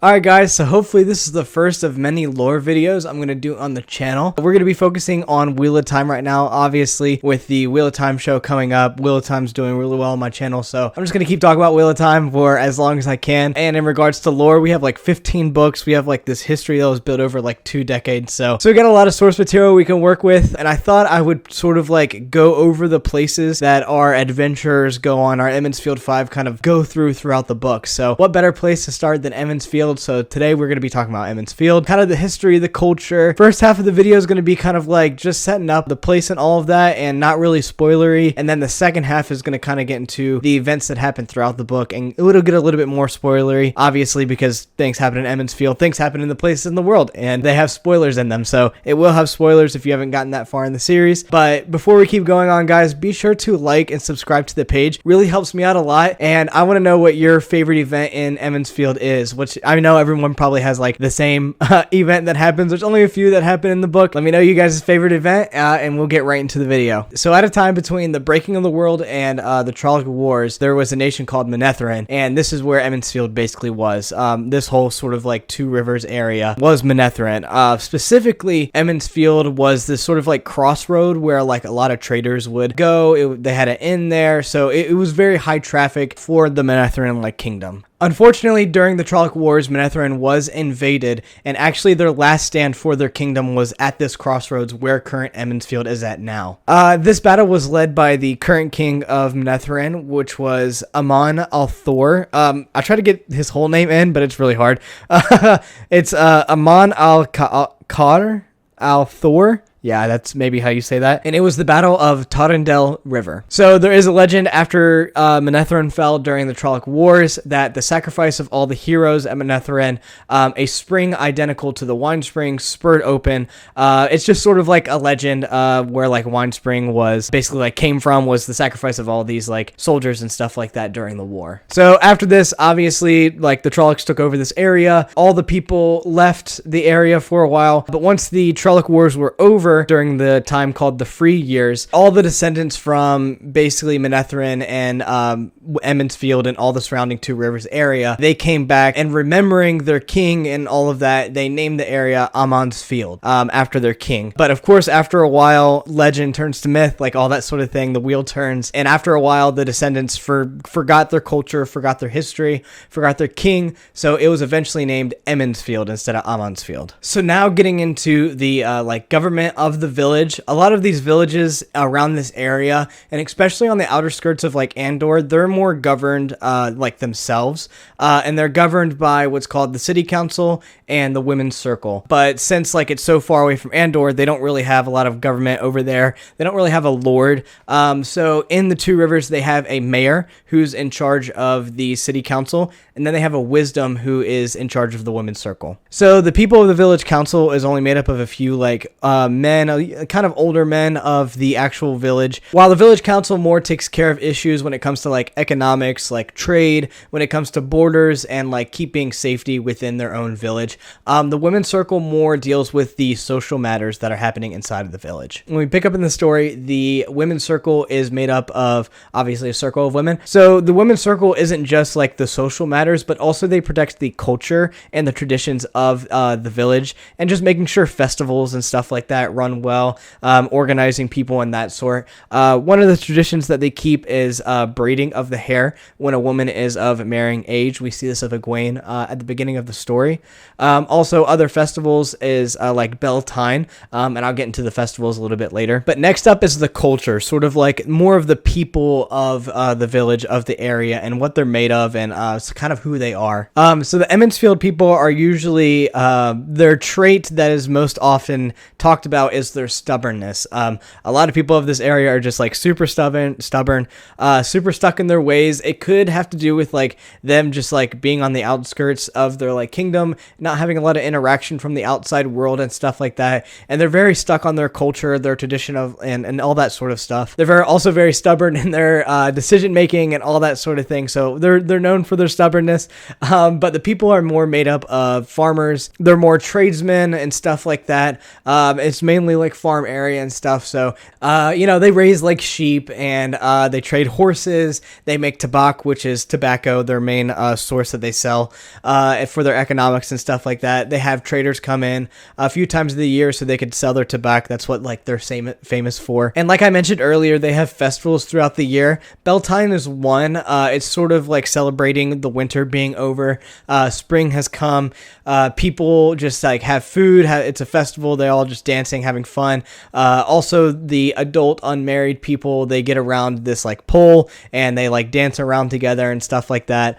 Alright guys, so hopefully this is the first of many lore videos I'm going to do on the channel. We're going to be focusing on Wheel of Time right now, obviously with the Wheel of Time show coming up. Wheel of Time's doing really well on my channel, so I'm just going to keep talking about Wheel of Time for as long as I can. And in regards to lore, we have like 15 books. We have like this history that was built over like 2 decades, so we got a lot of source material we can work with, and I thought I would sort of like go over the places that our adventurers go on, our Emond's Field 5 kind of go throughout the book. So what better place to start than Emond's Field? So today we're going to be talking about Emond's Field, kind of the history, the culture. First half of the video is going to be kind of like just setting up the place and all of that, and not really spoilery. And then the second half is going to kind of get into the events that happen throughout the book, and it'll get a little bit more spoilery, obviously, because things happen in Emond's Field, things happen in the places in the world, and they have spoilers in them. So it will have spoilers if you haven't gotten that far in the series. But before we keep going on, guys, be sure to like and subscribe to the page. Really helps me out a lot, and I want to know what your favorite event in Emond's Field is, which I know everyone probably has like the same event that happens. There's only a few that happen in the book. Let me know you guys' favorite event, and we'll get right into the video. So at a time between the breaking of the world and the Trolloc Wars, there was a nation called Manetheren, and this is where Emond's Field basically was. This whole sort of like Two Rivers area was Manetheren. Specifically, Emond's Field was this sort of like crossroad where like a lot of traders would go. They had an inn there, so it was very high traffic for the Manetheren like kingdom. Unfortunately, during the Trolloc Wars, Manetheren was invaded, and actually their last stand for their kingdom was at this crossroads where current Emond's Field is at now. This battle was led by the current king of Manetheren, which was Emond al-Thor. I try to get his whole name in, but it's really hard. It's Emond al-Khar al-Thor. Yeah, that's maybe how you say that. And it was the Battle of Tarendel River. So there is a legend after Manetheren fell during the Trolloc Wars that the sacrifice of all the heroes at Manetheren, a spring identical to the wine spring spurred open. It's just sort of like a legend where like wine spring was basically like came from, was the sacrifice of all these like soldiers and stuff like that during the war. So after this, obviously, like the Trollocs took over this area. All the people left the area for a while, but once the Trolloc Wars were over, during the time called the Free Years, all the descendants from basically Manetheren and Emond's Field and all the surrounding Two Rivers area, they came back, and remembering their king and all of that, they named the area Emond's Field after their king. But of course, after a while, legend turns to myth, like all that sort of thing, the wheel turns, and after a while, the descendants forgot their culture, forgot their history, forgot their king, so it was eventually named Emond's Field instead of Emond's Field. So now getting into the like government of the village. A lot of these villages around this area, and especially on the outer skirts of like Andor, they're more governed like themselves, and they're governed by what's called the city council and the women's circle. But since like it's so far away from Andor, they don't really have a lot of government over there. They don't really have a lord. So in the Two Rivers, they have a mayor who's in charge of the city council, and then they have a wisdom who is in charge of the women's circle. So the people of the village council is only made up of a few like men, kind of older men of the actual village, while the village council more takes care of issues when it comes to like economics, like trade, when it comes to borders, and like keeping safety within their own village. The women's circle more deals with the social matters that are happening inside of the village. When we pick up in the story, the women's circle is made up of obviously a circle of women. So the women's circle isn't just like the social matters, but also they protect the culture and the traditions of the village, and just making sure festivals and stuff like that run well, organizing people and that sort. One of the traditions that they keep is braiding of the hair when a woman is of marrying age. We see this of Egwene at the beginning of the story. Also, other festivals is like Beltane, and I'll get into the festivals a little bit later. But next up is the culture, sort of like more of the people of the village, of the area, and what they're made of, and kind of who they are. So the Emond's Field people are usually, their trait that is most often talked about is their stubbornness. A lot of people of this area are just like super stubborn, super stuck in their ways. It could have to do with like them just like being on the outskirts of their like kingdom, not having a lot of interaction from the outside world and stuff like that. And they're very stuck on their culture, their tradition of, and all that sort of stuff. They're also very stubborn in their decision making and all that sort of thing. So they're known for their stubbornness. But the people are more made up of farmers. They're more tradesmen and stuff like that. It's mainly mainly like farm area and stuff. So, they raise like sheep, and they trade horses. They make tobacco, which is tobacco, their main source that they sell for their economics and stuff like that. They have traders come in a few times of the year so they could sell their tobacco. That's what like they're famous for. And like I mentioned earlier, they have festivals throughout the year. Beltane is one. It's sort of like celebrating the winter being over. Spring has come. People just like have food. It's a festival. They're all just dancing, having fun. Also, the adult unmarried people, they get around this like pole and they like dance around together and stuff like that.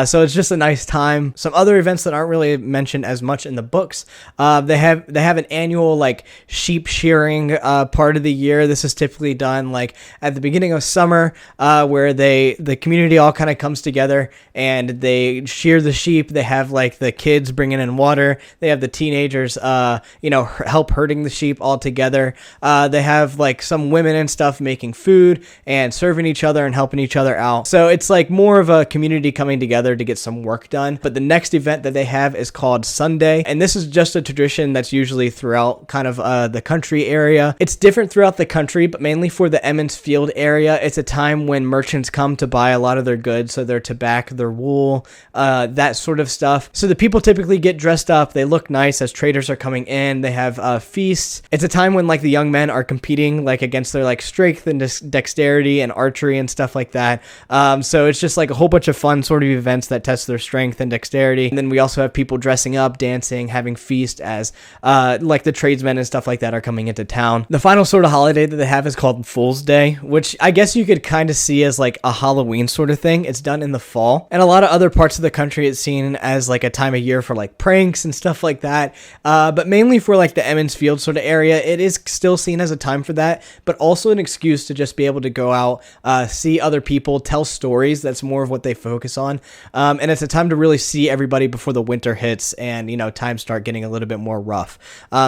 So it's just a nice time. Some other events that aren't really mentioned as much in the books. They have an annual like sheep shearing part of the year. This is typically done like at the beginning of summer, where the community all kind of comes together and they shear the sheep. They have like the kids bringing in water. They have the teenagers, help herding the sheep all together. They have like some women and stuff making food and serving each other and helping each other out. So it's like more of a community coming together to get some work done. But the next event that they have is called Sunday. And this is just a tradition that's usually throughout kind of the country area. It's different throughout the country, but mainly for the Emmons Field area. It's a time when merchants come to buy a lot of their goods. So their tobacco, their wool, that sort of stuff. So the people typically get dressed up. They look nice as traders are coming in. They have feasts. It's a time when like the young men are competing like against their like strength and dexterity and archery and stuff like that. So it's just like a whole bunch of fun sort of events that test their strength and dexterity. And then we also have people dressing up, dancing, having feast as like the tradesmen and stuff like that are coming into town. The final sort of holiday that they have is called Fool's Day, which I guess you could kind of see as like a Halloween sort of thing. It's done in the fall. And a lot of other parts of the country it's seen as like a time of year for like pranks and stuff like that. But mainly for like the Emmons Field sort of area, it is still seen as a time for that, but also an excuse to just be able to go out, see other people, tell stories. That's more of what they focus on. And it's a time to really see everybody before the winter hits and, times start getting a little bit more rough.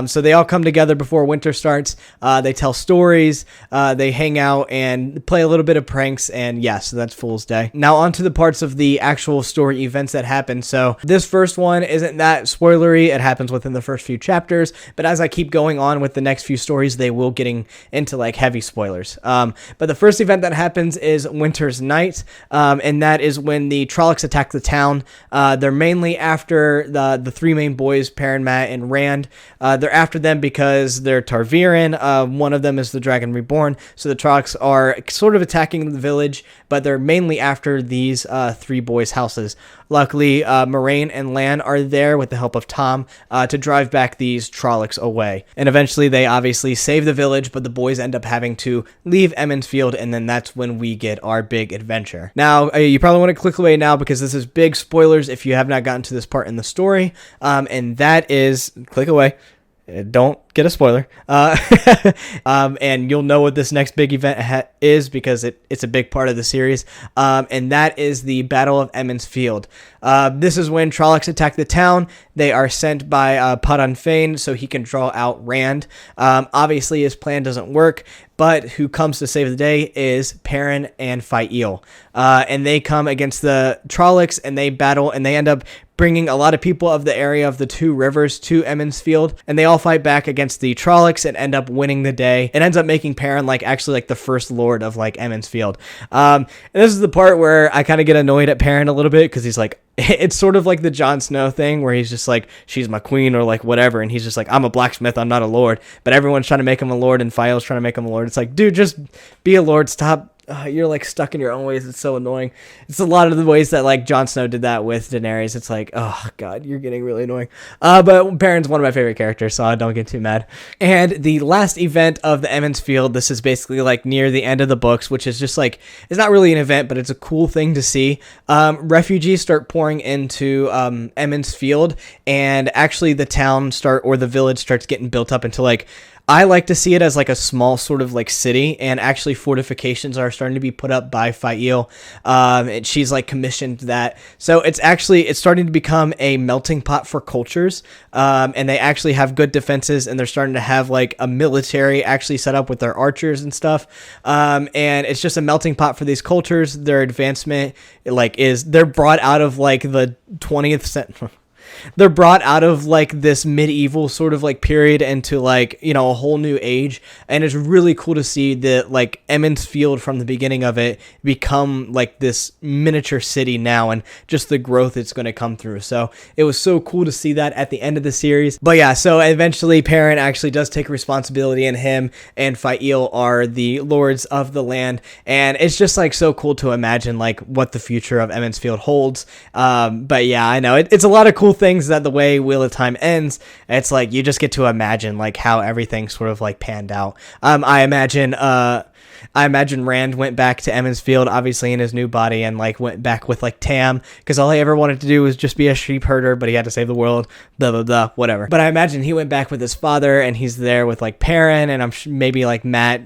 So they all come together before winter starts. They tell stories, they hang out and play a little bit of pranks. And so that's Fool's Day. Now on to the parts of the actual story events that happen. So this first one isn't that spoilery. It happens within the first few chapters, but as I keep going on with the next few stories, they will getting into like heavy spoilers. But the first event that happens is Winter's Night. And that is when the Trollocs attack the town. They're mainly after the three main boys, Perrin, Matt, and Rand. They're after them because they're Targaryen. One of them is the Dragon Reborn. So the Trollocs are sort of attacking the village, but they're mainly after these three boys' houses. Luckily, Moraine and Lan are there with the help of Tom to drive back these Trollocs away. And eventually they obviously save the village, but the boys end up having to leave Emmons Field, and then that's when we get our big adventure. Now, you probably want to click away now because this is big spoilers if you have not gotten to this part in the story. And that is, click away. Don't get a spoiler. And you'll know what this next big event is because it's a big part of the series. And that is the Battle of Emmons Field. This is when Trollocs attack the town. They are sent by Padan Fain so he can draw out Rand. Obviously, his plan doesn't work, but who comes to save the day is Perrin and Fael. And they come against the Trollocs and they battle and they end up bringing a lot of people of the area of the two rivers to Emmons Field, and they all fight back against the Trollocs and end up winning the day. It ends up making Perrin actually the first lord of Emmons Field. And this is the part where I kind of get annoyed at Perrin a little bit because he's it's sort of like the Jon Snow thing where he's just she's my queen or whatever, and he's just I'm a blacksmith, I'm not a lord, but everyone's trying to make him a lord and Fael's trying to make him a lord. It's dude, just be a lord, stop. You're stuck in your own ways. It's so annoying. It's a lot of the ways that Jon Snow did that with Daenerys. It's oh god, you're getting really annoying. But Perrin's one of my favorite characters, so I don't get too mad. And the last event of the Emmons Field, this is basically near the end of the books, which is just it's not really an event, but it's a cool thing to see. Refugees start pouring into Emmons Field, and actually the town or the village starts getting built up into I like to see it as a small sort of city, and actually fortifications are starting to be put up by Fael. And she's commissioned that. So it's starting to become a melting pot for cultures. And they actually have good defenses, and they're starting to have a military actually set up with their archers and stuff. And it's just a melting pot for these cultures. Their advancement they're brought out of the 20th century. they're brought out of like this medieval sort of like period into like, you know, a whole new age. And it's really cool to see that like Emmons Field from the beginning of it become like this miniature city now, and just the growth it's going to come through. So it was so cool to see that at the end of the series. But yeah, so eventually Perrin actually does take responsibility, and him and Fael are the lords of the land. And it's just like so cool to imagine like what the future of Emmons Field holds. But yeah, I know it's a lot of cool things that the way Wheel of Time ends, it's like you just get to imagine like how everything sort of like panned out. I imagine Rand went back to Emmons Field, obviously in his new body, and like went back with like Tam, because all he ever wanted to do was just be a sheep herder, but he had to save the world, blah, blah, blah, whatever. But I imagine he went back with his father, and he's there with like Perrin, and maybe like Matt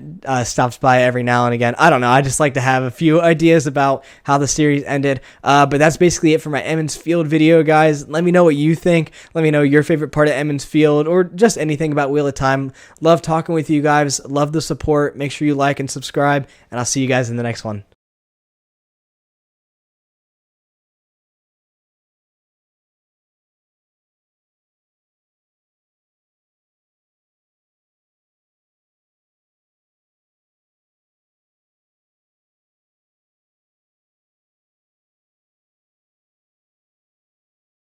stops by every now and again. I don't know. I just like to have a few ideas about how the series ended. But that's basically it for my Emmons Field video, guys. Let me know what you think. Let me know your favorite part of Emmons Field, or just anything about Wheel of Time. Love talking with you guys. Love the support. Make sure you like and subscribe, and I'll see you guys in the next one.